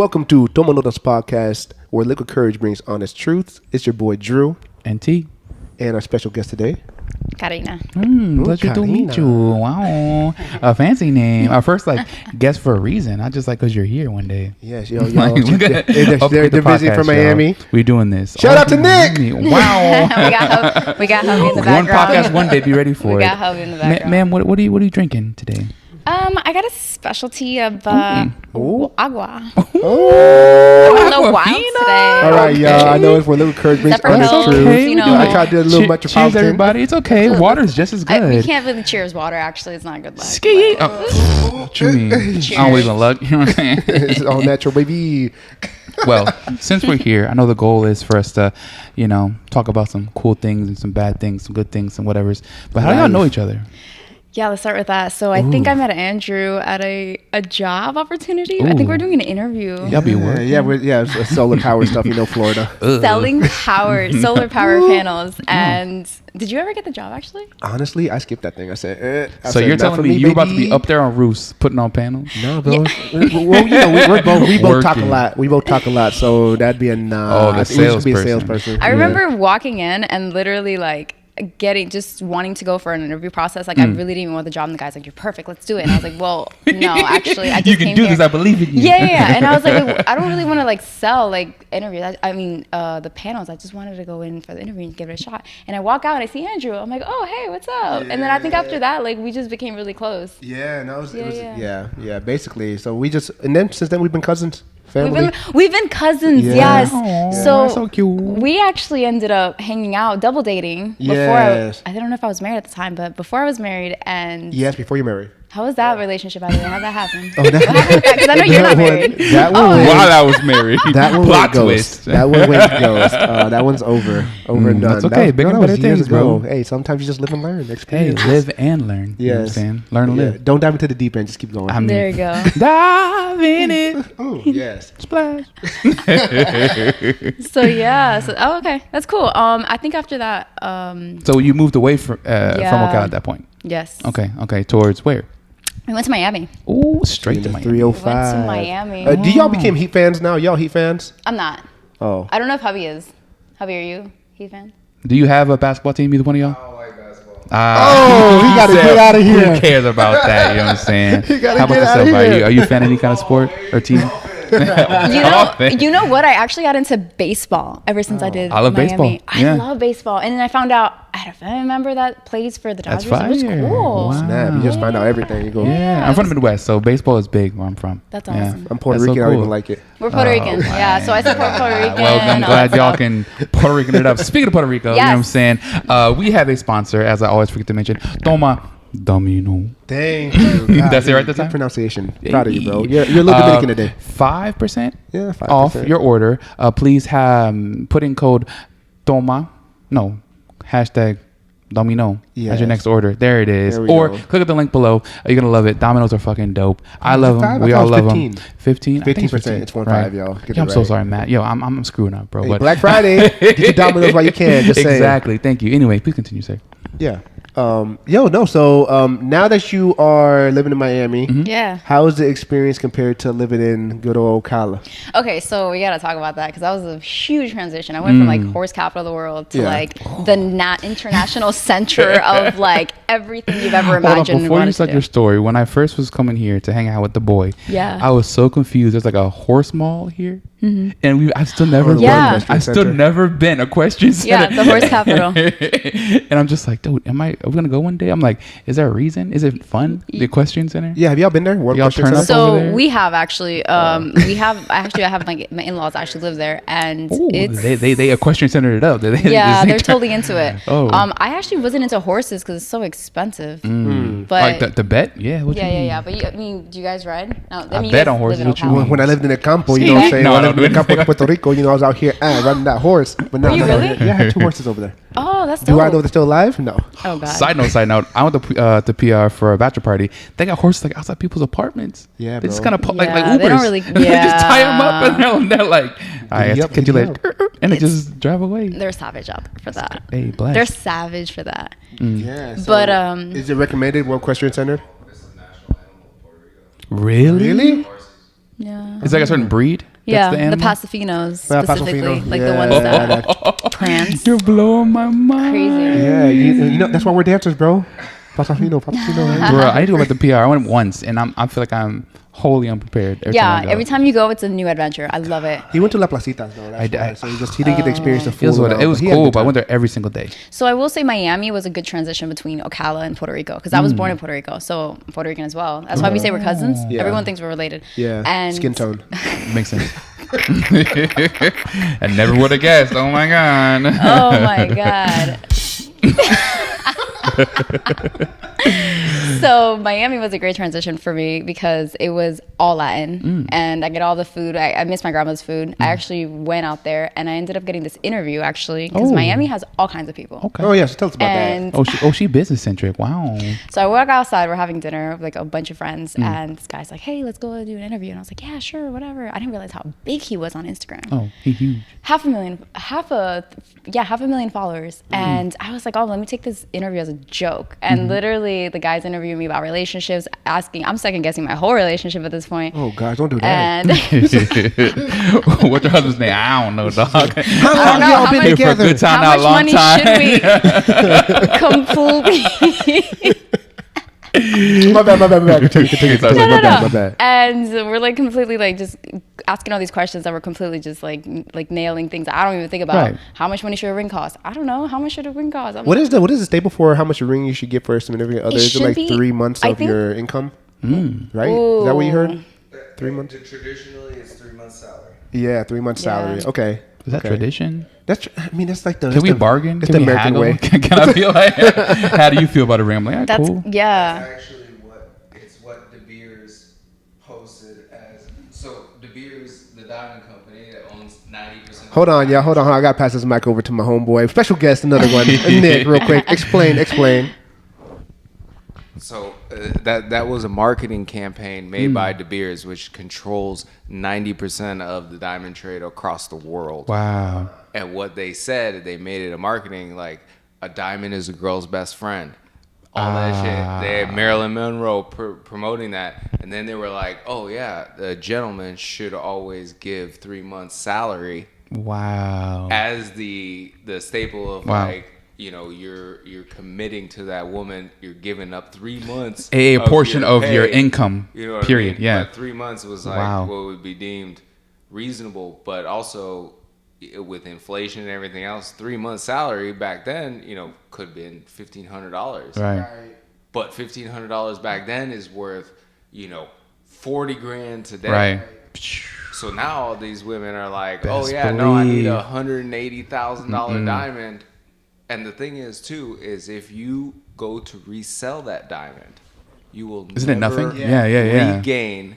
welcome to Toma Notas podcast, where liquid courage brings honest truths. It's your boy Drew and T, and our special guest today, Karina. Pleasure to meet you. Wow, a fancy name. First, guest for a reason, not just because you're here one day. Yes, yo. They're busy from Miami. We're doing this. Shout out to Nick. Wow. we got Hubby in the background. One podcast one day. Be ready for it. We got Hubby in the background. Ma'am, what are you drinking today? I got a specialty of agua. Oh, I'm a little wild today. All right, y'all. I know it's where liquid courage brings honest truths. I tried to do a little metropolitan. Cheers, everybody. It's okay. Water's just as good. We can't really cheers water. Actually, it's not good luck. Ski. What you mean? I don't believe in luck. You know what I'm saying? It's all natural, baby. Well, since we're here, I know the goal is for us to, talk about some cool things and some bad things, some good things, some whatevers. But how do y'all know each other? Yeah, let's start with that. So I think I met Andrew at a job opportunity. I think we're doing an interview. Y'all be working. It's solar power stuff, Florida. Selling solar power panels. And did you ever get the job, actually? Honestly, I skipped that thing. I said, you're telling me you're about to be up there on roofs putting on panels? No, bro. Well, we both talk a lot. We both talk a lot, so that'd be a nah. Oh, the salesperson. I remember walking in and literally just wanting to go for an interview process. I really didn't even want the job, and the guy's like, "You're perfect, let's do it." And I was like, "Well, no, actually, I just you can do this. I believe in you." Yeah. And I was like, I don't really want to sell interviews. The panels. I just wanted to go in for the interview and give it a shot. And I walk out and I see Andrew. I'm like, "Oh, hey, what's up?" And then I think after that, we just became really close. Yeah, no, basically. So since then we've been cousins. Family. We've been cousins, yes. So cute. We actually ended up hanging out, double dating. Before I don't know if I was married at the time, but before I was married, and yes, before you're married. How was that relationship, by the way? How'd that happen? Because I know you're not married. While I was married. That one went ghost. That one went ghost. That one's over and done. That's okay. Bigger and better things, bro. Hey, sometimes you just live and learn. Hey, live and learn. You know what I'm saying? Learn and live. Don't dive into the deep end. Just keep going. There you go. Dive in it. Oh, yes. Splash. Okay. That's cool. I think after that. So you moved away from Ocala at that point? Yes. Okay. Towards where? We went to Miami. Ooh, straight to Miami. 305. We went to Miami. Do y'all became Heat fans now? Y'all Heat fans? I'm not. Oh. I don't know if Hubby is. Hubby, are you Heat fan? Do you have a basketball team, either one of y'all? I don't like basketball. He got to get out of here. Who cares about that? You know what I'm saying? He got How to about get out of yourself? here. Are you a fan of any kind of sport or team? You know what? I actually got into baseball ever since I did I love Miami. baseball. I love baseball. And then I found out I had a family member that plays for the Dodgers. That's It was fire. cool. Wow. Snap. You just find out everything. You go. Yeah, I'm from the Midwest, so baseball is big where I'm from. That's awesome. I'm Puerto That's so Rican. I don't cool. even like it. We're Puerto Rican. Yeah, so I support Puerto Rican. Well, I'm glad y'all can Puerto Rican it up. Speaking of Puerto Rico, you know what I'm saying? We have a sponsor, as I always forget to mention, Toma Domino. Thank you. God, That's it right this time? Pronunciation. Proud of you, bro. You're a little Dominican today. 5%? Yeah, 5%. Off your order. Please put in code Toma. No. # Domino as your next order. There it is. Or click at the link below. You're going to love it. Dominoes are fucking dope. I love them. We all love them. 15? 15%. It's 1.5, y'all. I'm so sorry, Matt. Yo, I'm screwing up, bro. Hey, but Black Friday. Get your Dominoes while you can. Just saying. Exactly. Thank you. Anyway, please continue, sir. Yeah. So now that you are living in Miami, Yeah. how is the experience compared to living in good old Ocala? Okay, so we got to talk about that because that was a huge transition. I went from horse capital of the world to the international center of everything you've ever imagined. Before you start your story, when I first was coming here to hang out with the boy, I was so confused. There's a horse mall here. And I've still never been. I've still never been equestrian center. Yeah, the horse capital. And I'm just like, dude, are we gonna go one day? I'm like, is there a reason? Is it fun? The equestrian center? Yeah, have y'all been there? Y'all turn up over So there? we have actually. I have my in-laws actually live there, and they equestrian centered it up. They're totally into it. I actually wasn't into horses because it's so expensive. But the bet, yeah. Yeah. But do you guys ride? No, I bet on horses. When I lived in the campo, you know what I'm saying? When I lived in the campo of Puerto Rico, I was out here riding that horse. But now, really? Yeah, I had 2 horses over there. Oh, that's dope. Do I know they're still alive? No. Oh God. Side note. I went to PR for a bachelor party. They got horses outside people's apartments. Yeah, they bro. just kind of like Ubers. They don't really. Yeah. They just tie them up and they're like, all right, can you and they just drive away. They're savage out there for that. Hey, bless. They're savage for that. Yeah. So But is it recommended World Equestrian Center? This is national animal of Puerto Rico. Really? Really? Yeah. It's like a certain breed. Yeah, the the animal? Pasafinos specifically, Pasofino. like Yeah, the ones that prance. You're blowing my mind. Crazy. Yeah, you know that's why we're dancers, bro. Pasofino. Right? Bro, I need to go back to PR. I went once, and I feel like I'm wholly unprepared. Every time you go, it's a new adventure. I love it. He went to La Placitas though. That's why. So he didn't get to experience the It was, full. it was cool, but I went there every single day. So I will say Miami was a good transition between Ocala and Puerto Rico because I was born in Puerto Rico, so I'm Puerto Rican as well. That's why we say we're cousins. Yeah. Everyone thinks we're related. Yeah, and skin tone. Makes sense. I never would have guessed. Oh my god. Oh my god. So Miami was a great transition for me because it was all Latin and I get all the food. I miss my grandma's food. I actually went out there and I ended up getting this interview actually because Miami has all kinds of people. Okay. Oh yeah, so tell us about that. She business centric. Wow. So I walk outside. We're having dinner with like a bunch of friends, and this guy's like, "Hey, let's go do an interview." And I was like, "Yeah, sure, whatever." I didn't realize how big he was on Instagram. Oh, he's huge. 500,000 followers. And I was like, "Oh, let me take this interview as a joke." And literally, the guys interviewing me about relationships, asking. I'm second guessing my whole relationship at this point. Oh God, don't do that. And What's your husband's name? I don't know, dog. How long know, y'all how been much- together? Good time, how not much long money time. should we completely? My bad. Continue. Sorry, My No. bad. And we're like completely like just asking all these questions that were completely just like nailing things I don't even think about. Right. How much money should a ring cost? I don't know. How much should a ring cost? What is the staple for how much a ring you should get for a significant other? Is it should like be- 3 months I of think- your income? Right? Is that what you heard? 3 months. Traditionally, it's 3 months salary. Yeah, 3 months Yeah. salary. Okay. Is that Okay. tradition? That's like the. Can we bargain? It's Can the we American haggle? way. Can I be like, how do you feel about a ring? I'm like, That's cool. yeah. Actually, what De Beers posted as. So De Beers, the diamond company that owns 90%. Hold on, y'all. Hold on. I gotta pass this mic over to my homeboy, special guest, another one, Nick. Real quick, explain. So that was a marketing campaign made by De Beers, which controls 90% of the diamond trade across the world. Wow. And what they said, they made it a marketing like a diamond is a girl's best friend. All that shit. They had Marilyn Monroe promoting that, and then they were like, "Oh yeah, the gentleman should always give 3 months' salary Wow. as the staple of Wow. like." You know, you're committing to that woman. You're giving up 3 months. A portion of your pay. income. You know what Period. I mean? Yeah. But 3 months was like Wow. what would be deemed reasonable, but also with inflation and everything else, 3 months salary back then, could have been $1,500. Right. But $1,500 back then is worth, 40 grand today. Right. So now all these women are like, Best oh yeah, no, I need believe. a $180,000 diamond. And the thing is too, is if you go to resell that diamend, you will Isn't it never nothing? Yeah. regain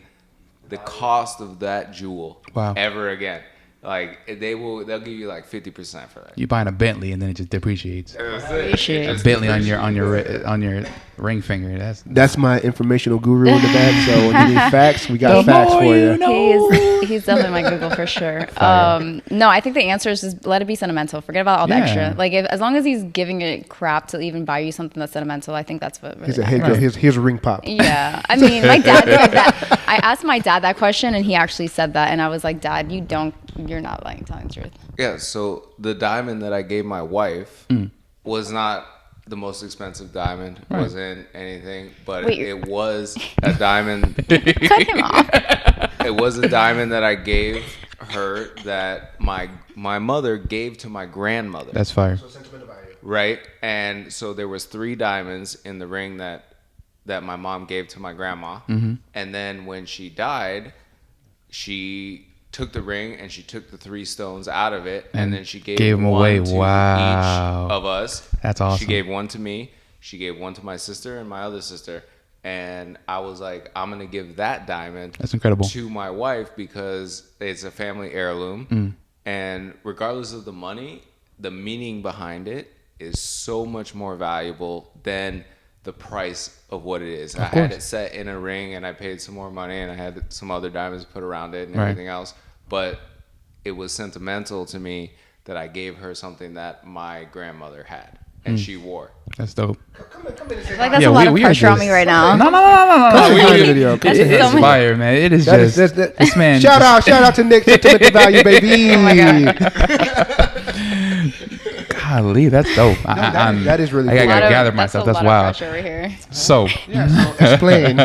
the cost of that jewel Wow. ever again. Like they'll give you like 50% for that. You buying a Bentley and then it just depreciates. Appreciate. A Bentley on your ring finger. That's my informational guru in the back. So when you need facts, we got facts for you. He's definitely my Google for sure. No, I think the answer is just let it be sentimental. Forget about all the Yeah. extra. Like as long as he's giving it crap to even buy you something that's sentimental, I think that's what really He said, matters. "Hey, girl, here's a ring pop." Yeah, I mean, my dad said that. I asked my dad that question, and he actually said that, and I was like, "Dad, you're not like telling the truth." Yeah, so the diamond that I gave my wife was not the most expensive diamond, wasn't anything, but Wait, it was a diamond. Cut him off. It was a diamond that I gave her that my mother gave to my grandmother. That's fire. Right? And so there was 3 diamonds in the ring that my mom gave to my grandma. And then when she died, she took the ring and she took the 3 stones out of it, and then she gave them one away. to Wow. each of us. That's awesome. She gave one to me, she gave one to my sister and my other sister. And I was like, I'm going to give that diamond That's incredible. to my wife because it's a family heirloom. And regardless of the money, the meaning behind it is so much more valuable than the price of what it is. I had it set in a ring and I paid some more money and I had some other diamonds put around it and everything else. But it was sentimental to me that I gave her something that my grandmother had and she wore. That's dope. Like that's a lot of pressure on me right now. No. It's fire, man. It is just this man. Shout out to Nick Sentimental Value, baby. Oh my God. Golly, that's dope. That is really I cool. gotta gather myself. That's wild. Pressure over here. So, explain.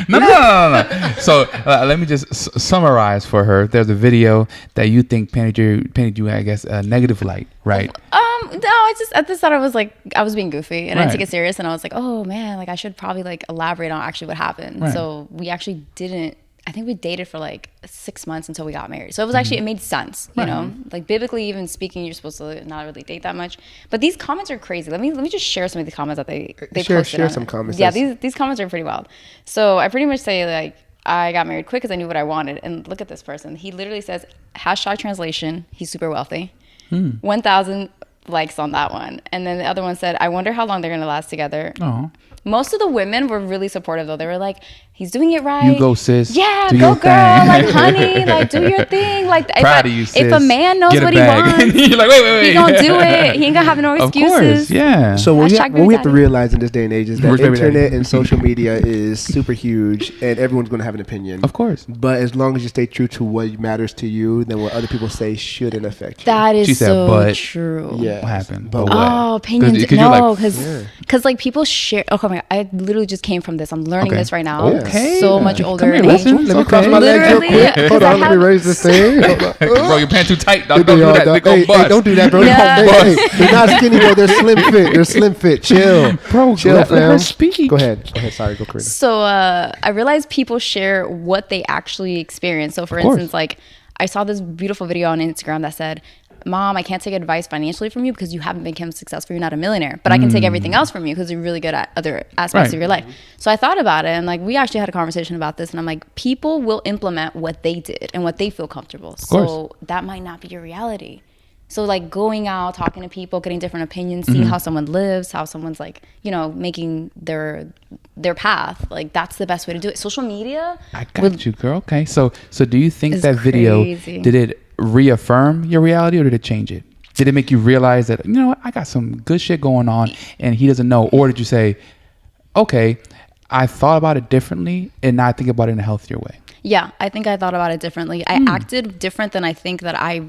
No. So let me just summarize for her. There's a video that you think painted you, I guess, a negative light, right? No, I just thought I was being goofy, and I took it serious, and I was like, oh man, like I should probably like elaborate on actually what happened. Right. So we actually didn't. I think we dated for like 6 months until we got married. So it was actually, it made sense, you know, like biblically even speaking, you're supposed to not really date that much. But these comments are crazy. Let me just share some of the comments that they posted. Share some comments. Yeah, these comments are pretty wild. So I pretty much say like, I got married quick because I knew what I wanted. And look at this person. He literally says, #translation, he's super wealthy. 1,000 likes on that one. And then the other one said, I wonder how long they're going to last together. Oh. Most of the women were really supportive though. They were like, he's doing it right. You go, sis. Yeah, do go girl. Like, honey, like do your thing. Like proud of you, sis. If a man knows what he wants, you're like, wait. He gonna do it. He ain't gonna have no excuses. Of course, yeah. So what we have to realize in this day and age is that internet and social media is super huge, and everyone's gonna have an opinion. Of course. But as long as you stay true to what matters to you, then what other people say shouldn't affect you. That is so true. Yeah. What happened? But oh, opinions. No, because like people share. Oh, come on. I literally just came from this. I'm learning this right now. Okay. So much older. Come here, listen. Let me cross my legs real quick. Hold on, let me raise this thing. Bro, your pants too tight, dog. Don't do that. They gon' bust. Hey, don't do that, bro. Yeah. They're not skinny, bro. They're slim fit. They're slim fit. Chill. Bro, chill, let her fam. speak. Go ahead. Sorry, go Karina. So I realized people share what they actually experience. So for instance, like I saw this beautiful video on Instagram that said, Mom, I can't take advice financially from you because you haven't become successful. You're not a millionaire. But I can take everything else from you because you're really good at other aspects of your life. So I thought about it, and like we actually had a conversation about this, and I'm like, people will implement what they did and what they feel comfortable. So that might not be your reality. So like going out, talking to people, getting different opinions, seeing how someone lives, how someone's like, you know, making their path, like that's the best way to do it. Social media. I got you, girl. Okay. So do you think that video, did it reaffirm your reality or did it change it? Did it make you realize that, you know what, I got some good shit going on and he doesn't know? Or did you say, okay, I thought about it differently and now I think about it in a healthier way? Yeah, I think I thought about it differently. I acted different than I think that I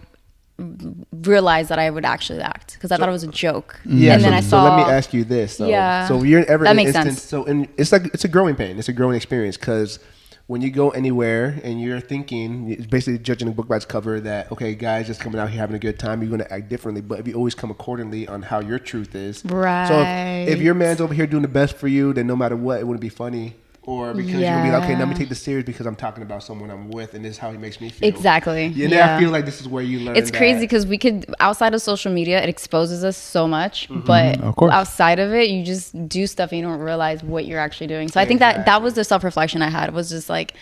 realized that I would actually act because I thought it was a joke. Yeah, and then I saw. So let me ask you this. Though. Yeah. So you're ever that in an makes instance. sense. So it's a growing pain. It's a growing experience because when you go anywhere and you're thinking, it's basically judging a book by its cover that, okay, guys just coming out here having a good time, you're going to act differently. But if you always come accordingly on how your truth is. Right. So if your man's over here doing the best for you, then no matter what, it wouldn't be funny. Or because you'll be like, okay, let me take this serious because I'm talking about someone I'm with and this is how he makes me feel. Exactly. I feel like this is where you learn. It's crazy because we could, outside of social media, it exposes us so much. But outside of it, you just do stuff and you don't realize what you're actually doing. So I think that was the self-reflection I had. It was just like,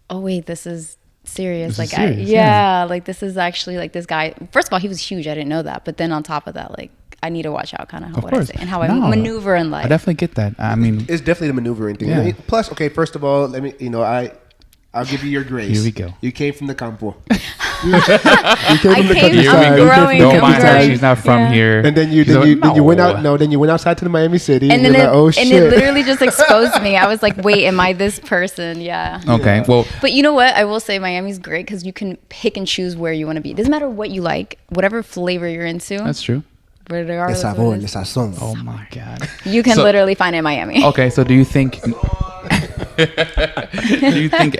oh, wait, this is serious. Like, like this is actually like this guy. First of all, he was huge. I didn't know that. But then on top of that, like, I need to watch out kind of what I say and how I maneuver in life. I definitely get that. I mean, it's definitely the maneuvering thing. Yeah. Plus, okay, first of all, let me, I'll give you your grace. Here we go. You came from the campo. I'm growing. Don't mind her. She's not from here. And then you went out. No, then you went outside to the Miami City. And then shit. It literally just exposed me. I was like, wait, am I this person? Yeah. Okay. Well, but you know what? I will say Miami's great because you can pick and choose where you want to be. It doesn't matter what you like, whatever flavor you're into. That's true. El sabor, el sazón. Oh my God. You can literally find it in Miami. Okay, so do you think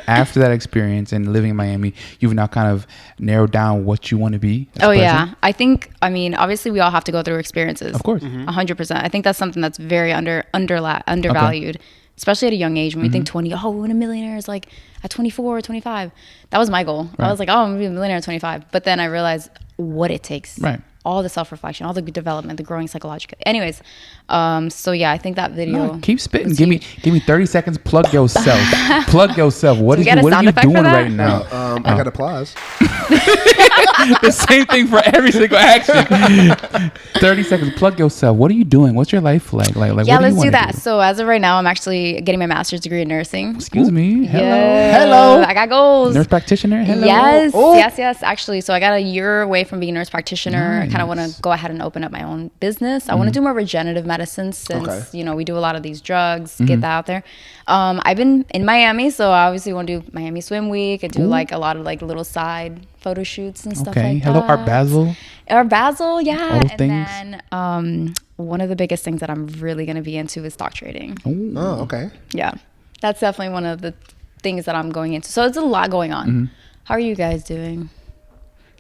after that experience and living in Miami, you've now kind of narrowed down what you want to be? Yeah. I think, obviously we all have to go through experiences. Of course. 100%. I think that's something that's very undervalued, especially at a young age when we think 20, when a millionaire is like at 24 or 25. That was my goal. Right. I was like, I'm going to be a millionaire at 25. But then I realized what it takes. Right. All the self-reflection, all the development, the growing psychologically. Anyways, so yeah, I think that video. No, keep spitting. Give me 30 seconds. Plug yourself. Plug yourself. What are you doing right now? I got applause. The same thing for every single action. 30 seconds. Plug yourself. What are you doing? What's your life like? Yeah, let's do that. So as of right now, I'm actually getting my master's degree in nursing. Excuse me. Hello. Yeah. Hello. I got goals. Nurse practitioner. Hello. Yes. Actually, so I got a year away from being a nurse practitioner. Nice. kind of want to go ahead and open up my own business. I want to do more regenerative medicine since, you know, we do a lot of these drugs, get that out there. I've been in Miami, so I obviously want to do Miami Swim Week. I do like a lot of like little side photo shoots and stuff like that. Hello, Art Basel. Art Basel, yeah. All those and things. then one of the biggest things that I'm really going to be into is stock trading. Ooh. Oh, okay. Yeah, that's definitely one of the things that I'm going into. So it's a lot going on. How are you guys doing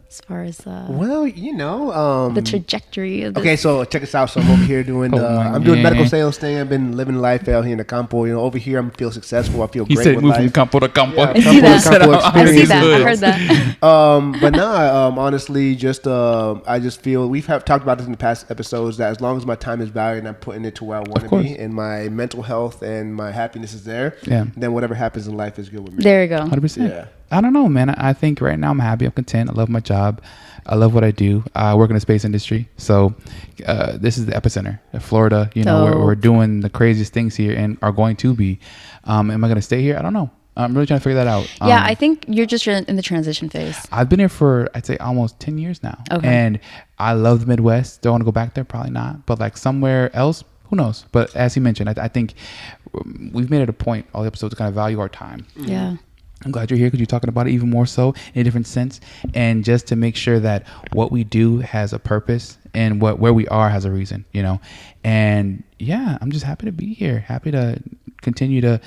as far as well, you know, the trajectory of this? Okay, so check us out. So I'm over here doing I'm doing medical sales thing. I've been living life out here in the campo. You know, over here I feel successful. I feel great. He said with move life. from campo to campo. Yeah, I see that. campo I see that. I experiences. heard that. But nah, honestly, just I just feel we've talked about this in the past episodes that as long as my time is valued and I'm putting it to where I want to be, and my mental health and my happiness is there, then whatever happens in life is good with me. There you go. 100%. Yeah. I don't know, man. I think right now I'm happy. I'm content. I love my job. I love what I do. I work in the space industry. So this is the epicenter of Florida. You know, we're doing the craziest things here and are going to be. Am I going to stay here? I don't know. I'm really trying to figure that out. Yeah, I think you're just in the transition phase. I've been here for, I'd say, almost 10 years now. Okay. And I love the Midwest. Don't want to go back there? Probably not. But like somewhere else, who knows? But as he mentioned, I think we've made it a point, all the episodes, to kind of value our time. Yeah. I'm glad you're here because you're talking about it even more so in a different sense, and just to make sure that what we do has a purpose and where we are has a reason, you know. And yeah, I'm just happy to be here. Happy to continue to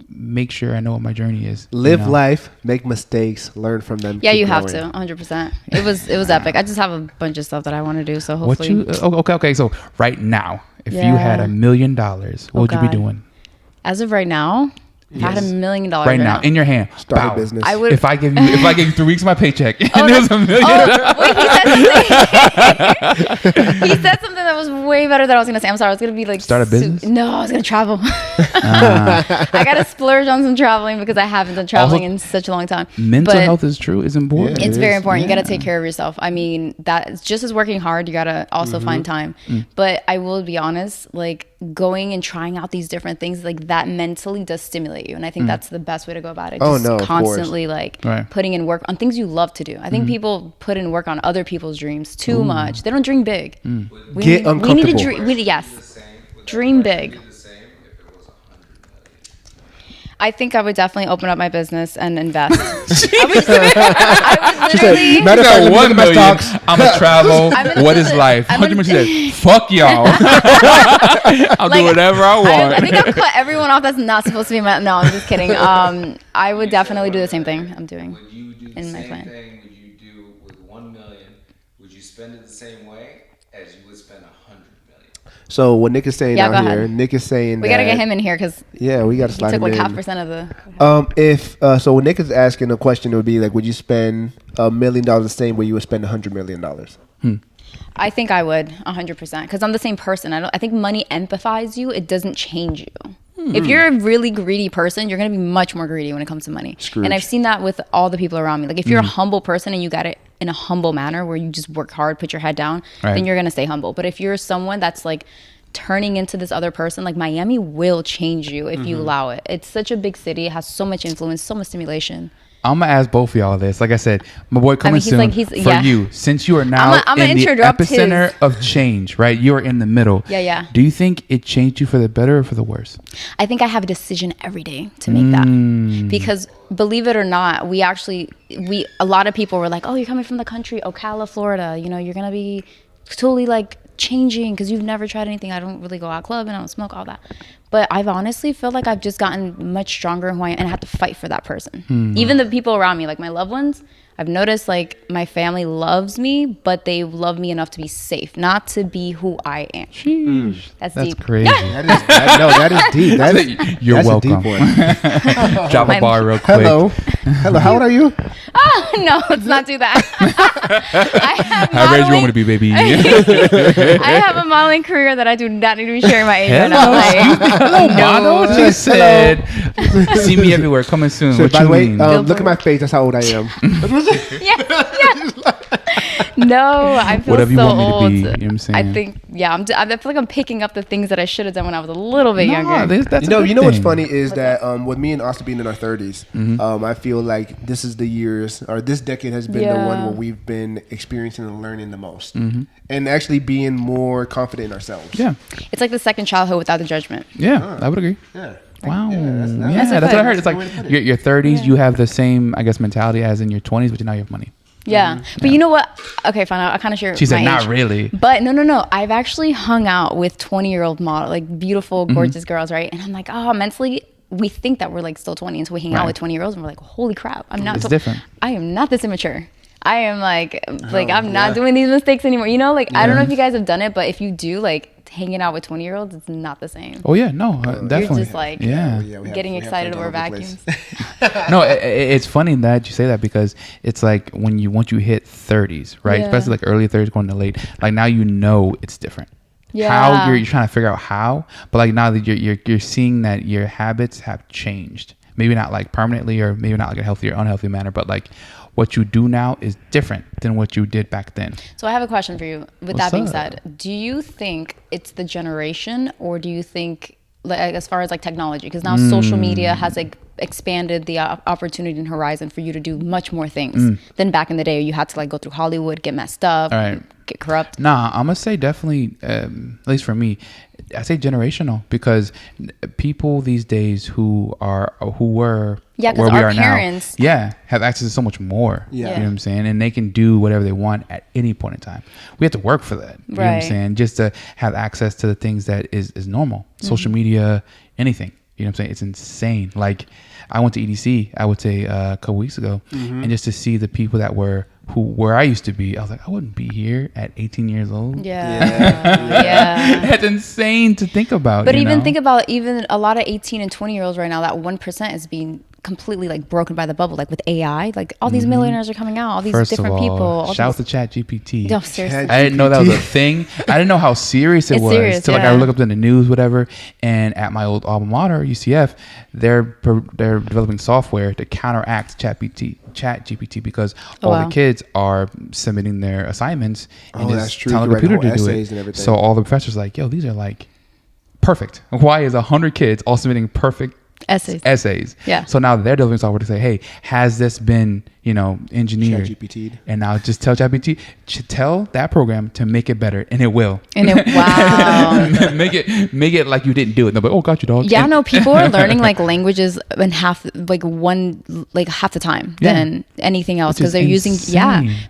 make sure I know what my journey is. Live life, make mistakes, learn from them. Yeah, you have to, 100%. It was epic. I just have a bunch of stuff that I want to do, so hopefully. Okay. So right now, if you had $1 million, what would you be doing? As of right now. If I had $1 million right now in your hand, start a business. I would. If I give you 3 weeks of my paycheck, and it was $1 million. Wait, he said something that was way better than I was gonna say. I'm sorry. I was gonna be like start a business. No, I was gonna travel. I gotta splurge on some traveling because I haven't done traveling in such a long time. Mental health is important. It's very important. You gotta take care of yourself. I mean, that's just as working hard. You gotta also find time. But I will be honest, like going and trying out these different things, like that mentally does stimulate you, and I think that's the best way to go about it. Just constantly like putting in work on things you love to do. I think people put in work on other people's dreams too much. They don't dream big. Get uncomfortable. We need to dream. Yes, dream big. I think I would definitely open up my business and invest. I would literally. Matter of fact, $1 million. I'm gonna travel. What is life? 100 said, "Fuck y'all. I'll do whatever I want." I think I'll cut everyone off that's not supposed to be my. No, I'm just kidding. I would definitely do the same thing I'm doing Would you do the in my same plan. thing would you do with $1 million? Would you spend it the same way as you would spend $100 million? So what Nick is saying Yeah, go out here, ahead. Nick is saying We gotta get him in here because we got to he slide took him like in. 0.5% of the. If so, what Nick is asking a question would be like, would you spend $1 million the same way you would spend $100 million? I think I would 100% because I'm the same person. I think money empathize you. It doesn't change you. If you're a really greedy person, you're gonna be much more greedy when it comes to money. Scrooge. And I've seen that with all the people around me. Like if you're a humble person and you got it in a humble manner where you just work hard, put your head down, then you're gonna stay humble. But if you're someone that's like turning into this other person, like Miami will change you if you allow it. It's such a big city. It has so much influence, so much stimulation. I'm gonna ask both of y'all this. Like I said, my boy coming soon. For you, since you are now in the epicenter of change, right? You are in the middle. Yeah. Do you think it changed you for the better or for the worse? I think I have a decision every day to make that. Because believe it or not, a lot of people were like, oh, you're coming from the country, Ocala, Florida. You know, you're gonna be totally like changing because you've never tried anything. I don't really go out club and I don't smoke, all that. But I've honestly feel like I've just gotten much stronger in who I am and I have to fight for that person. Even the people around me, like my loved ones, I've noticed like my family loves me, but they love me enough to be safe, not to be who I am. That's deep. Crazy. That is deep. You're that's welcome. A deep one. Drop a bar real quick. Hello. How old are you? Oh, no, let's not do that. I have How rare do you want me to be, baby? I have a modeling career that I do not need to be sharing my age right now. Hello, model. She said, "See me everywhere. Coming soon." So, what by you the way, mean? look at my face. That's how old I am. Yes. No, I feel Whatever you so want me to old. be, you know what I'm saying? I think, yeah, I feel like I'm picking up the things that I should have done when I was a little bit younger. That's you know, a good what's thing. funny is that with me and Austin being in our 30s, I feel like this is the years, or this decade has been the one where we've been experiencing and learning the most, and actually being more confident in ourselves. Yeah. It's like the second childhood without the judgment. Yeah, I would agree. Yeah. Wow. That's That's what I heard. It's good like way to put it. your 30s, you have the same, I guess, mentality as in your 20s, but now you have money. Yeah. But you know what? Okay, fine. I kind of share She said, my not age. really. But no. I've actually hung out with 20-year-old model, like beautiful, gorgeous girls, right? And I'm like, oh, mentally, we think that we're like still 20. And so we hang out with 20-year-olds and we're like, holy crap. I'm not. It's different. I am not this immature. I am like I'm not doing these mistakes anymore. You know, like, I don't know if you guys have done it, but if you do, like, hanging out with 20-year-olds, it's not the same. Oh, yeah. No, definitely. You're just like getting excited over vacuums. No, it's funny that you say that because it's like once you hit 30s, right? Yeah. Especially like early 30s going to late, like now you know it's different. Yeah. How you're trying to figure out how, but like now that you're seeing that your habits have changed. Maybe not like permanently, or maybe not like a healthy or unhealthy manner, but like what you do now is different than what you did back then. So I have a question for you. With What's that being up? said, do you think it's the generation, or do you think, like, as far as like technology, because now social media has like expanded the opportunity and horizon for you to do much more things than back in the day. You had to like go through Hollywood, get messed up, get corrupt. Nah, I'm gonna say definitely, at least for me, I say generational, because people these days who were because where we our are parents now, have access to so much more. Yeah. You know what I'm saying? And they can do whatever they want at any point in time. We have to work for that. You know what I'm saying? Just to have access to the things that is normal. Social media, anything. You know what I'm saying? It's insane. Like, I went to EDC, I would say a couple weeks ago, and just to see the people that where I used to be, I was like, I wouldn't be here at 18 years old. Yeah. That's insane to think about. But even think about even a lot of 18 and 20-year-olds right now, that 1% is being completely like broken by the bubble. Like with AI, like all these millionaires are coming out, all these different people. Shout out to ChatGPT. No, seriously. I didn't know that was a thing. I didn't know how serious it was. Serious, till like I look up in the news, whatever. And at my old alma mater, UCF, they're developing software to counteract ChatGPT because all the kids are submitting their assignments and just telling the computer to do it. So all the professors are like, yo, these are like perfect. Why is 100 kids all submitting perfect essays? Yeah. So now they're developing software to say, hey, has this been, engineered? ChatGPT'd. And now just tell ChatGPT, tell that program to make it better, and it will. And wow. make it like you didn't do it. They'll be like, oh, got you, dog. Yeah, no, people are learning like languages in half the time than anything else, because they're using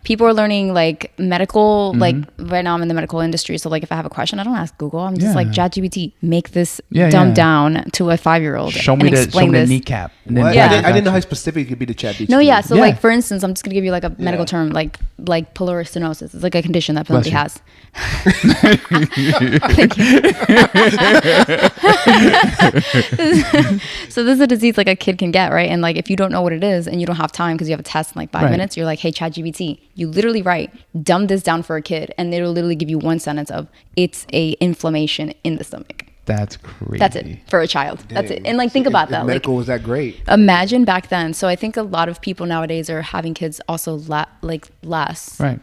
people are learning like medical, like right now I'm in the medical industry, so like if I have a question, I don't ask Google, I'm just like, ChatGPT, make this dumbed down to a 5-year-old. Show me the kneecap. I didn't know how specific it could be to ChatGPT. No, yeah. So like for instance, I'm just gonna give you like a medical term, like pyloric stenosis. It's like a condition that somebody has. Thank you. So this is a disease like a kid can get, right? And like if you don't know what it is and you don't have time because you have a test in like 5 minutes, you're like, hey, ChatGPT, you literally write, dumb this down for a kid, and it'll literally give you one sentence of, it's a inflammation in the stomach. That's crazy. That's it for a child. Dang. That's it. And like think about that. Medical like, was that great? Imagine back then. So I think a lot of people nowadays are having kids also less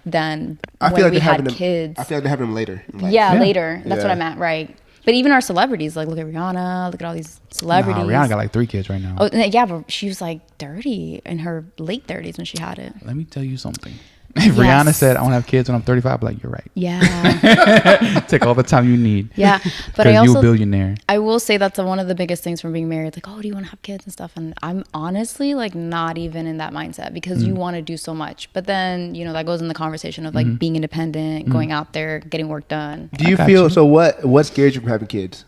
than when we had kids. I feel like they're having them later. Later. That's what I meant. Right. But even our celebrities, like look at Rihanna, look at all these celebrities. Rihanna got like 3 kids right now. Oh yeah, but she was like 30 in her late 30s when she had it. Let me tell you something. If Rihanna said, I want to have kids when I'm 35, I'm like, you're right. Yeah. Take all the time you need. Yeah. But I also, you're a billionaire. I will say that's one of the biggest things from being married. Like, oh, do you want to have kids and stuff? And I'm honestly like not even in that mindset, because you want to do so much. But then, that goes in the conversation of like being independent, going out there, getting work done. Do you feel, so what scares you from having kids?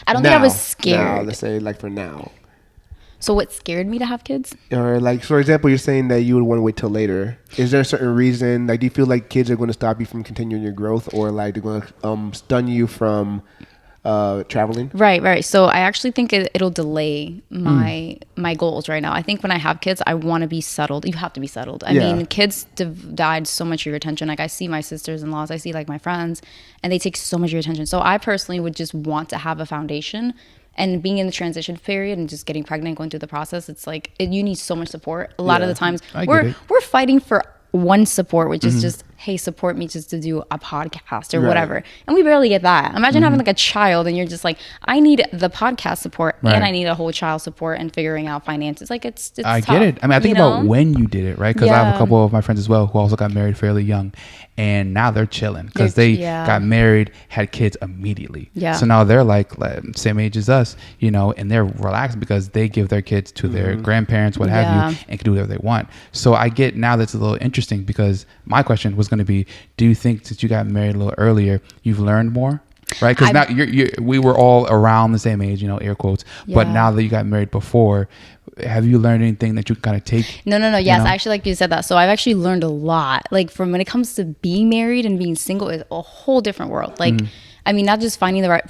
I don't think I was scared. Now, let's say like for now. So what scared me to have kids? Or like, for example, you're saying that you would want to wait till later. Is there a certain reason? Like, do you feel like kids are going to stop you from continuing your growth, or like they're going to stun you from traveling? Right. So I actually think it'll delay my goals right now. I think when I have kids, I want to be settled. You have to be settled. I mean, kids divide so much of your attention. Like I see my sisters-in-laws, I see like my friends, and they take so much of your attention. So I personally would just want to have a foundation. And being in the transition period and just getting pregnant, going through the process, it's like you need so much support. A lot of the times we're fighting for one support, which is just hey, support me just to do a podcast or whatever. And we barely get that. Imagine having like a child and you're just like, I need the podcast support and I need a whole child support and figuring out finances. Like it's I tough, get it. I mean, I think about when you did it, right? Because I have a couple of my friends as well who also got married fairly young, and now they're chilling because they got married, had kids immediately. So now they're like same age as us, you know, and they're relaxed because they give their kids to their grandparents, what have you, and can do whatever they want. So I get now that's a little interesting because my question was going to be, do you think that you got married a little earlier, you've learned more? Right? Because now we were all around the same age, you know, air quotes. But now that you got married before, have you learned anything that you kind of take? No. Yes, actually, like you said that. So I've actually learned a lot. Like from when it comes to being married and being single is a whole different world. Like, I mean, not just finding the right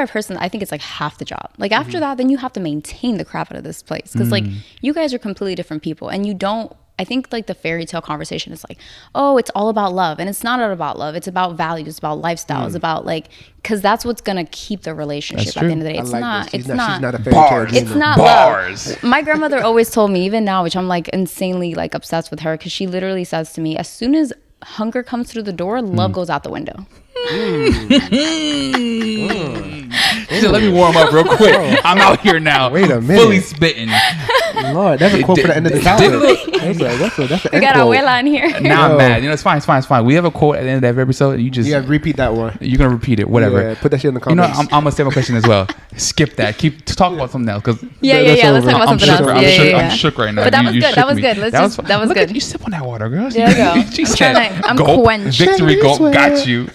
person. I think it's like half the job. Like after that, then you have to maintain the crap out of this place because like you guys are completely different people, and you don't. I think like the fairy tale conversation is like, oh, it's all about love. And it's not all about love. It's about values, it's about lifestyle. It's about like, because that's what's going to keep the relationship at the end of the day. It's not she's not a fairy tale dreamer. It's not love. My grandmother always told me, even now, which I'm like insanely like obsessed with her, because she literally says to me, as soon as hunger comes through the door, love goes out the window. She said, let me warm up real quick. I'm out here now. Wait a minute. Fully spitting. Lord, that's a quote for the end of the topic. That's We got abuela in here. Now I'm mad. You know, it's fine. We have a quote at the end of every episode. You just repeat that one. You're gonna repeat it, whatever. Yeah, put that shit in the You know, comments. I'm gonna save a question as well. Skip that. Talk about something else because Yeah. Let's talk about something else. I'm shook right now. But that was good. That was good. That was good. You sip on that water, girl. There you go. She said, I'm gulp, quenched. victory gulp, got you.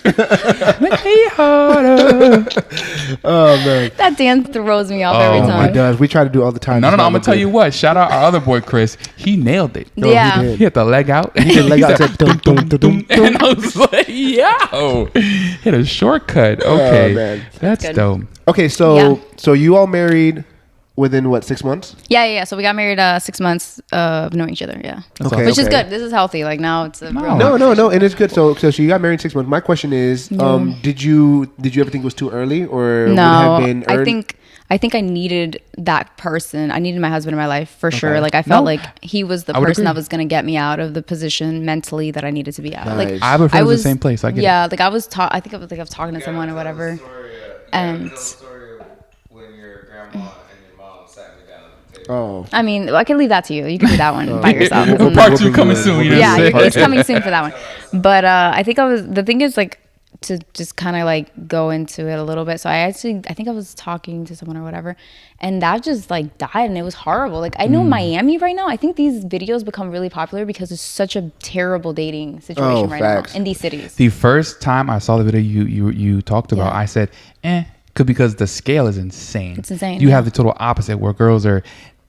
Oh man, That dance throws me off every time. it does. We try to do all the time. No. I'm gonna tell you what. Shout out our other boy Chris. He nailed it. Yeah. he did. He hit the leg out. He did leg out to dum, dum, dum, dum. And I was like, yo, hit a shortcut. Okay, man. that's good. dope. Okay, so you all married within what, 6 months? Yeah. So we got married 6 months of knowing each other. Yeah. Okay, Which is good. This is healthy. Like now it's a real No, and it's good. So you got married 6 months. My question is, did you ever think it was too early, or would it have been early? I think I needed that person. I needed my husband in my life for sure. Like I felt like he was the person that was going to get me out of the position mentally that I needed to be out. Nice. Like I have a friend in the same place. I get it. like I was I think I was talking to someone or whatever. And when your grandma and your mom sat me down at the table. Oh, I mean, I can leave that to you. You can do that one by yourself. Part 2 coming soon. You know Yeah, what I'm saying? it's coming soon for that one. But I think the thing is like to just kind of like go into it a little bit. So I think I was talking to someone or whatever, and that just like died, and it was horrible. Like I know Miami right now, I think these videos become really popular because it's such a terrible dating situation now in these cities. The first time I saw the video you talked about, I said, because the scale is insane. It's insane. You have the total opposite where girls are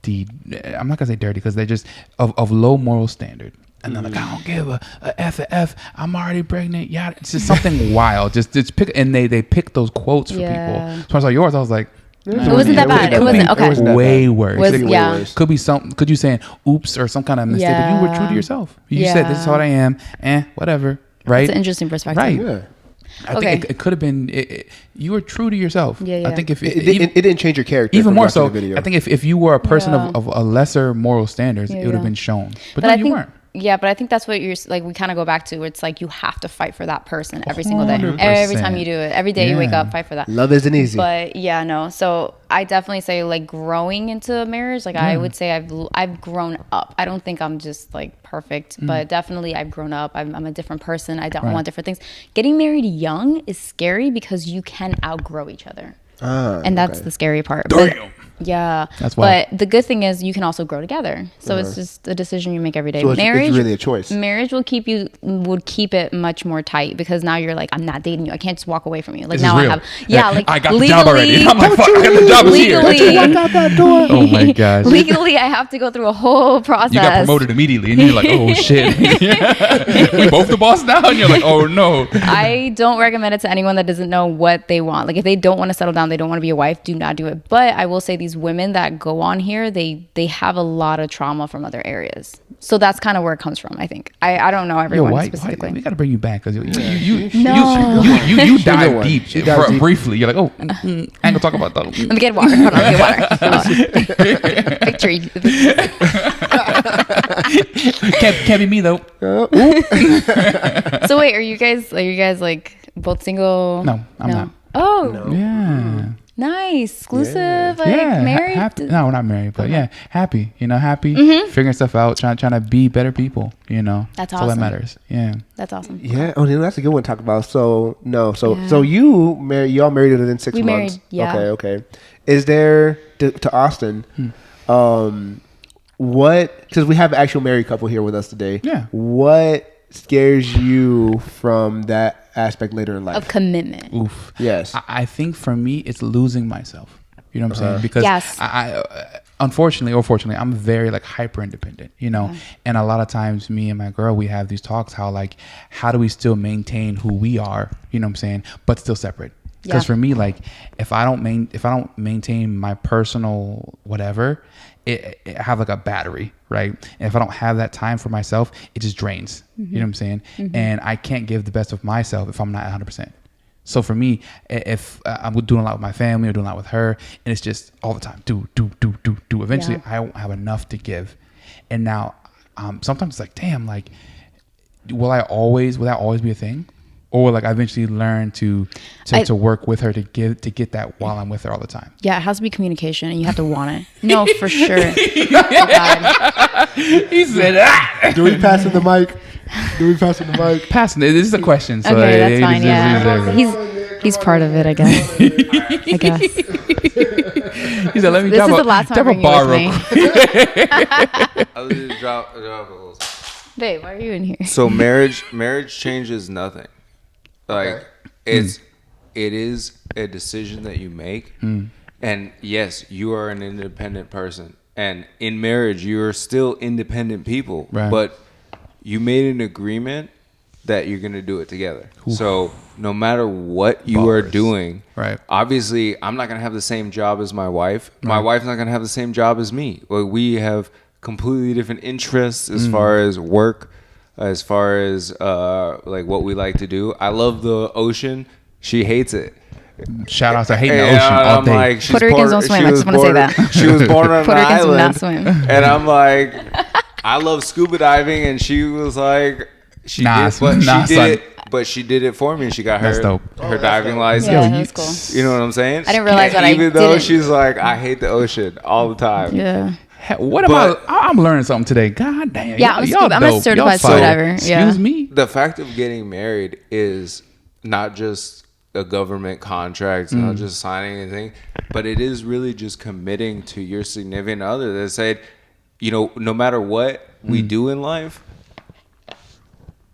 I'm not gonna say dirty because they're just of low moral standard. And they're like, I don't give a F. I'm already pregnant. Yeah, it's just something wild. Just pick, and they pick those quotes for people. So I saw yours. I was like, it wasn't that bad. It wasn't okay. It was way worse. Could be something. Could you saying oops or some kind of mistake? But you were true to yourself. You said this is what I am. Whatever. Right. It's an interesting perspective. Right. yeah. I think it could have been. You were true to yourself. Yeah. I think if It didn't change your character. even from more watching so, the video. I think if you were a person of a lesser moral standards, it would have been shown. But no, you weren't. Yeah, but I think that's what you're like. We kind of go back to where it's like you have to fight for that person every single day. 100%. Every time you do it, every day you wake up, fight for that. Love isn't easy. But yeah, no. So I definitely say like growing into marriage. Like I would say I've grown up. I don't think I'm just like perfect, but definitely I've grown up. I'm a different person. I don't want different things. Getting married young is scary because you can outgrow each other, and that's the scary part. Damn. Yeah, that's why. But the good thing is you can also grow together. So it's just a decision you make every day. So it's really a choice. Marriage would keep it much more tight because now you're like, I'm not dating you. I can't just walk away from you. Like This now is real. I have, like I got legally, the job already. I'm like, fuck, I got the job is here. legally, Walk out that door. Oh my gosh. legally, I have to go through a whole process. You got promoted immediately, and you're like, "Oh shit, we both the boss now." And you're like, "Oh no." I don't recommend it to anyone that doesn't know what they want. Like if they don't want to settle down, they don't want to be a wife, do not do it. But I will say these women that go on here, they have a lot of trauma from other areas. So that's kind of where it comes from, I think. I don't know everyone specifically. We got to bring you back because you dive deep briefly. You're like, "Oh, I ain't gonna talk about that." Let me get water. Hold on, let me get water. Victory. Can't be me though. So wait, are you guys like both single? No, I'm not. Oh, No. Yeah. nice, exclusive, Yeah. like married. No, we're not married, but yeah, happy. Happy, figuring stuff out, trying to be better people. That's all that awesome. matters. Yeah. That's awesome. Yeah. Oh, that's a good one to talk about. So you married? Y'all married within 6 We months? married, yeah. Okay. Is there to Austin? What? Because we have an actual married couple here with us today. Yeah. What scares you from that aspect later in life? Of commitment. Oof. Yes. I think for me, it's losing myself. You know what I'm saying? Because Yes. I unfortunately or fortunately, I'm very like hyper independent, and a lot of times me and my girl, we have these talks how do we still maintain who we are, you know what I'm saying, but still separate. Because for me, like if I don't maintain my personal whatever, it have like a battery, right? And if I don't have that time for myself, it just drains. You know what I'm saying? And I can't give the best of myself if I'm not 100%. So for me, if I'm doing a lot with my family or doing a lot with her, and it's just all the time, do. Eventually, I won't have enough to give. And now, sometimes it's like, damn, like, will that always be a thing? Or like I eventually learn to work with her to get that while I'm with her all the time. Yeah, it has to be communication, and you have to want it. No, for sure. Oh, God. He said, Do we pass him the mic? Passing it. This is a question. So Okay, that's fine. Yeah, he's part of it, I guess. I guess. He said, "Let me This drop is the last time a bar real me. quick." I'll just drop a little. Babe, why are you in here? So marriage changes nothing. Like it is a decision that you make, and yes, you are an independent person, and in marriage you are still independent people, right. But you made an agreement that you're gonna do it together. Oof. So no matter what you are doing, right? Obviously, I'm not gonna have the same job as my wife. My wife's not gonna have the same job as me. Like, we have completely different interests as far as work. As far as like what we like to do, I love the ocean. She hates it. Shout out to hating the ocean all day. Like, Puerto Ricans don't swim. I just want to say that. She was born on an Puerto Ricans do island, not swim. and I'm like, I love scuba diving, and she was like, she did it for me. And she got her diving license. Yeah, that's cool. You know what I'm saying? I didn't realize that. Even though she's like, I hate the ocean all the time. Yeah. What about? I'm learning something today. God damn. Yeah, I'm a certified scuba diver. Excuse me. The fact of getting married is not just a government contract, not just signing anything, but it is really just committing to your significant other that said, no matter what we do in life,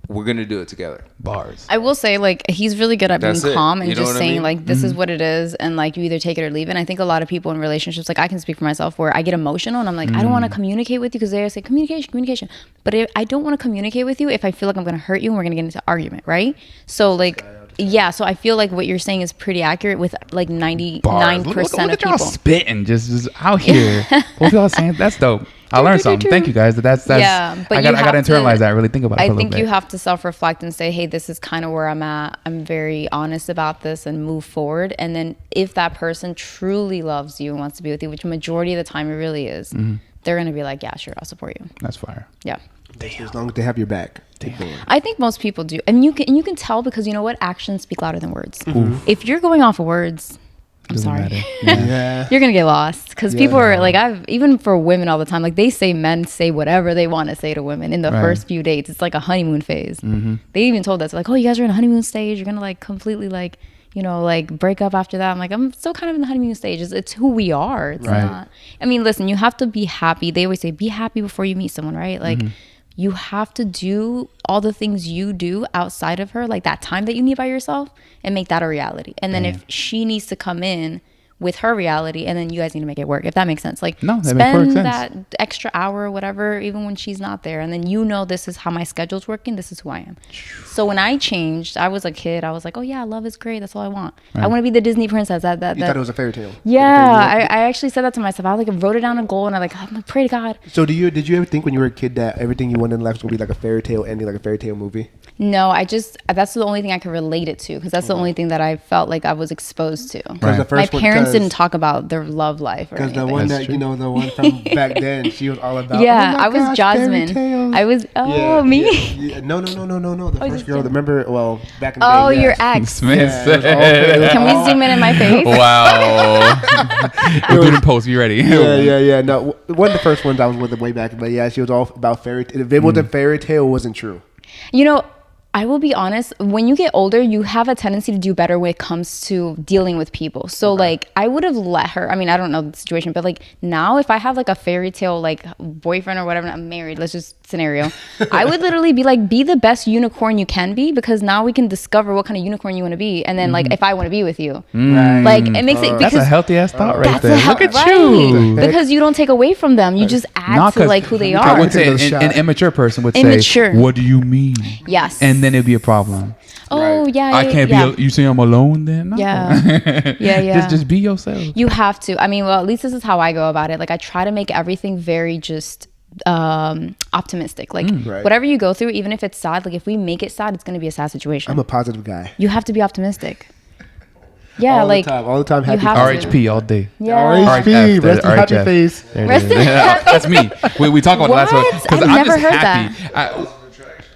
we're gonna do it together. Bars. I will say, like, he's really good at being calm and just saying, mean? like, this is what it is, and like, you either take it or leave it. And I think a lot of people in relationships, like, I can speak for myself, where I get emotional and I'm like, I don't want to communicate with you, because they say communication. But I don't want to communicate with you if I feel like I'm gonna hurt you and we're gonna get into argument, right? So like, yeah. So I feel like what you're saying is pretty accurate with like 99% Look of at people. y'all spitting just out here. What y'all saying? That's dope. I learned something. Thank you guys. That's yeah. But I got to internalize that. Really think about it. I think you have to self-reflect and say, hey, this is kind of where I'm at. I'm very honest about this, and move forward. And then if that person truly loves you and wants to be with you, which majority of the time it really is, they're gonna be like, yeah, sure, I'll support you. That's fire. Yeah. Damn. As long as they have your back. I think most people do, and you can tell, because you know what, actions speak louder than words. If you're going off of words, I'm sorry. Yeah. You're gonna get lost, because people are like, even for women all the time, like, they say men say whatever they want to say to women in the first few dates. It's like a honeymoon phase. They even told us, like, oh, you guys are in a honeymoon stage, you're gonna like completely like, like break up after that. I'm like, I'm still kind of in the honeymoon stage. It's who we are. It's not. I mean, listen, you have to be happy. They always say, be happy before you meet someone, right? Like, you have to do all the things you do outside of her, like that time that you need by yourself, and make that a reality. And then if she needs to come in with her reality, and then you guys need to make it work, if that makes sense. Like, no, that makes perfect sense. That extra hour or whatever, even when she's not there, and then this is how my schedule's working, this is who I am. So when I changed, I was a kid, I was like, oh yeah, love is great, that's all I want. I want to be the Disney princess. You thought it was a fairy tale? Yeah, I actually said that to myself. I wrote it down a goal, and I'm like, pray to God. So did you ever think when you were a kid that everything you wanted in life was going to be like a fairy tale ending, like a fairy tale movie? No, that's the only thing I can relate it to, because that's the only thing that I felt like I was exposed to. Right. My parents just didn't talk about their love life. Because the one that, the one from back then, she was all about. Yeah, oh my I was gosh, Jasmine. I was me. Yeah. No. The first girl. Remember? Well, back in the day. Oh, your ex. Smith. Can we zoom in my face? Wow. We'll do it in post. You ready? Yeah. No, one of the first ones I was with way back, but yeah, she was all about fairy. If it wasn't fairy tale, it wasn't true. I will be honest, when you get older, you have a tendency to do better when it comes to dealing with people. So I would have let her, I don't know the situation, but now if I have a fairy tale boyfriend or whatever, I'm married, let's just scenario, I would literally be be the best unicorn you can be, because now we can discover what kind of unicorn you want to be. And then if I want to be with you, it makes it, because that's a healthy ass thought right there. Look at right. you. Because you don't take away from them. You just add to who they are. I would say an immature person would say, what do you mean? Yes. And then it'd be a problem. Oh, yeah. I can't be, you say I'm alone then? No. Yeah. Just be yourself. You have to. At least this is how I go about it. I try to make everything very just optimistic. Whatever you go through, even if it's sad, if we make it sad, it's going to be a sad situation. I'm a positive guy. You have to be optimistic. Yeah, all the time. Happy. RHP all day. Yeah. RHP, rest in happy face. That's me. We talk about that last one because I'm just happy.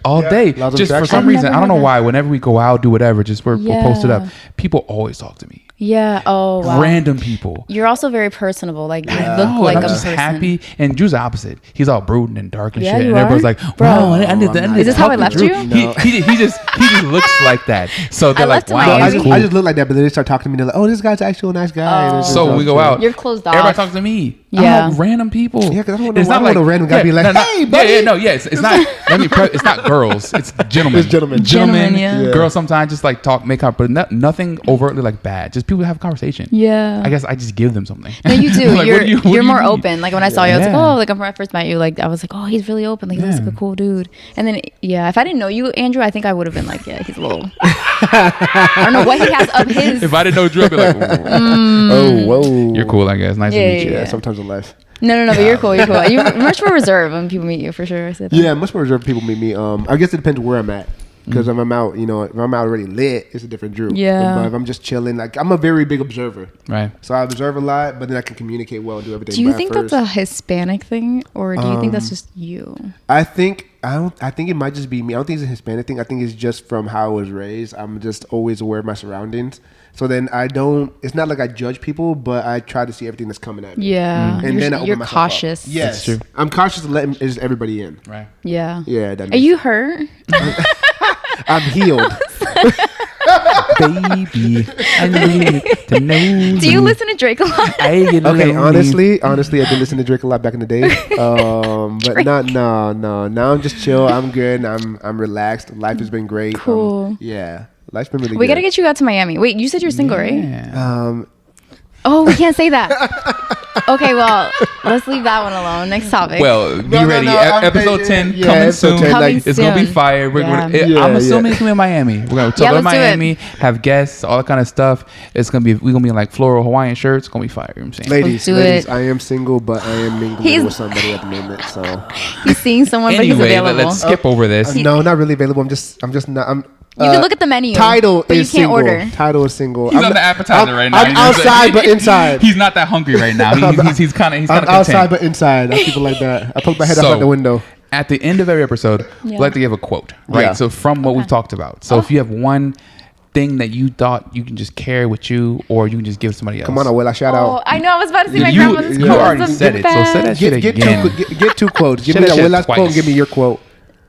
All day. Just for some reason, I don't know why. Whenever we go out, do whatever, we're posted up. People always talk to me. Yeah. Oh, wow. Random people. You're also very personable. You look like a I'm just person. happy. And Drew's the opposite. He's all brooding and dark and shit. You And everybody's like, bro, is this how I left you? No. He just looks like that. So they're like, wow, I just look like that. But then they start talking to me. They're like, oh, this guy's actually a nice guy. So when we go out, you're closed off. Everybody talks to me. Yeah. I'm random people. Yeah, because I don't want a random guy be like, hey, buddy. It's not. It's not girls. It's gentlemen. It's gentlemen. Yeah. Girls sometimes just talk, make up, but nothing overtly bad. Just people have a conversation. Yeah. I guess I just give them something. No, you do. You're more mean? open. When I saw you, I was like, when I first met you, I was like, oh, he's really open. He looks like a cool dude. And then, if I didn't know you, Andrew, I think I would have been like, yeah, he's a little. I don't know what he has up his. If I didn't know Drew, I'd be like, oh, whoa. You're cool, I guess. Nice to meet you. Yeah, sometimes in life. No, but you're cool. You're much more reserved when people meet you, for sure. Yeah, much more reserved when people meet me. I guess it depends where I'm at. Because if I'm out, if I'm out already lit, it's a different Drew. Yeah. But if I'm just chilling, I'm a very big observer. Right. So I observe a lot, but then I can communicate well, do everything. Do you think that's a Hispanic thing, or do you think that's just you? I think it might just be me. I don't think it's a Hispanic thing. I think it's just from how I was raised. I'm just always aware of my surroundings. So then it's not like I judge people, but I try to see everything that's coming at me. Yeah. And then you're cautious. Yes. That's true. I'm cautious to let everybody in. Right. Yeah. Yeah. Are you hurt? I'm healed. Baby, I need to know. Do you listen to Drake a lot? Okay, honestly, I did listen to Drake a lot back in the day. But no. Now I'm just chill. I'm good. I'm relaxed. Life has been great. Cool. Yeah. Life's been really good. We got to get you out to Miami. Wait, you said you're single, right? Oh, we can't say that. Okay, well, let's leave that one alone. Next topic. Well, be ready. Episode 10 coming soon. It's going to be fire. I'm assuming it's going to be in Miami. We're going to talk about Miami, have guests, all that kind of stuff. We're going to be in floral Hawaiian shirts. It's going to be fire. You know what I'm saying? Ladies, I am single, but I am mingling with somebody at the moment. So he's seeing someone, but he's available. Let's skip over this. No, not really available. I'm just not. You can look at the menu. Title but is you can't single. Order. Title is single. He's on the appetizer right now. I'm outside but inside. He's not that hungry right now. He's kind of outside but inside. I people like that. I poke my head out the window. At the end of every episode, we like to give a quote, right? Yeah. So from what we've talked about. So if you have one thing that you thought you can just carry with you, or you can just give somebody else. Come on, Abuela, shout out. I know. I was about to say my grandmother's quote. You already said it, so say that shit again. Get two quotes. Give me Abuela's quote and give me your quote.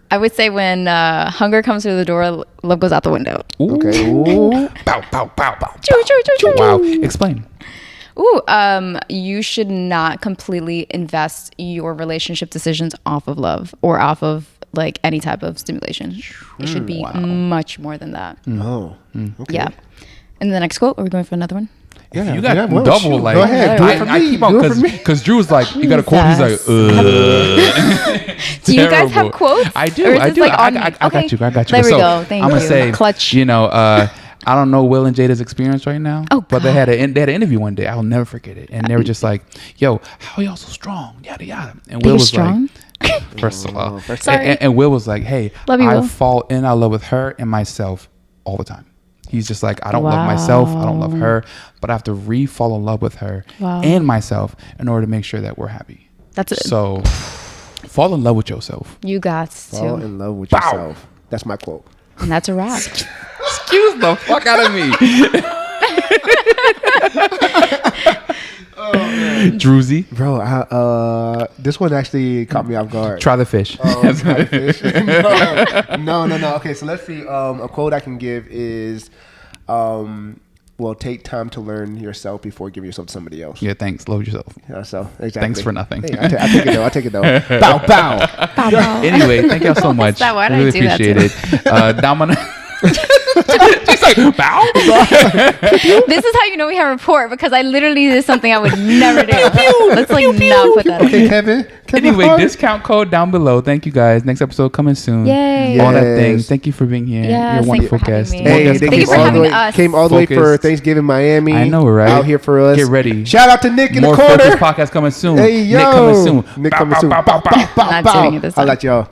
I would say when hunger comes through the door, love goes out the window. Ooh. Okay. Ooh. Pow, pow, pow, pow. Choo, choo, choo, choo. Wow. Explain. You should not completely invest your relationship decisions off of love or off of any type of stimulation. It should be much more than that. Oh. Okay. Yeah. And the next quote, are we going for another one? Yeah, you got double. Shoot. Go ahead. I keep on because Drew's like, you got a quote. He's like, Do you guys have quotes? I do. I got you. There we go. Thank you. I'm gonna say, clutch. I don't know Will and Jada's experience right now. Oh, but they had an interview one day. I'll never forget it. And they were just like, "Yo, how are y'all so strong?" Yada yada. And Will was strong? like, first of all, sorry. And Will was like, "Hey, I fall in love with her and myself all the time." He's just like, I don't love myself. I don't love her, but I have to fall in love with her and myself in order to make sure that we're happy. That's it. So fall in love with yourself. You got to. Fall in love with yourself. That's my quote. And that's a wrap. Excuse the fuck out of me. Druzy. Bro, this one actually caught me off guard. Try the fish. Try the fish. No. Okay, so let's see. A quote I can give is, well, take time to learn yourself before giving yourself to somebody else. Yeah, thanks. Love yourself. Yeah, so exactly. Thanks for nothing. Hey, I take it though. Bow, bow. Bow, bow. Anyway, thank y'all so much. Why did Really I do that appreciate it. Domino. She's like, bow. This is how you know we have rapport, because I literally did something I would never do. Let's like not put that. Okay, Kevin. Anyway, discount code down below. Thank you guys. Next episode coming soon. Yay. All that thing. Thank you for being here. Yes, You're a wonderful guest. Hey, Thank you for having us. Came all the way for Focused. Thanksgiving Miami. I know, right? Out here for us. Get ready. Shout out to Nick in More the corner. Focus podcast coming soon. Hey, yo. Nick coming soon. Nick Bow, coming bow, soon. bow, bow, bow. Not doing it this time. I like y'all.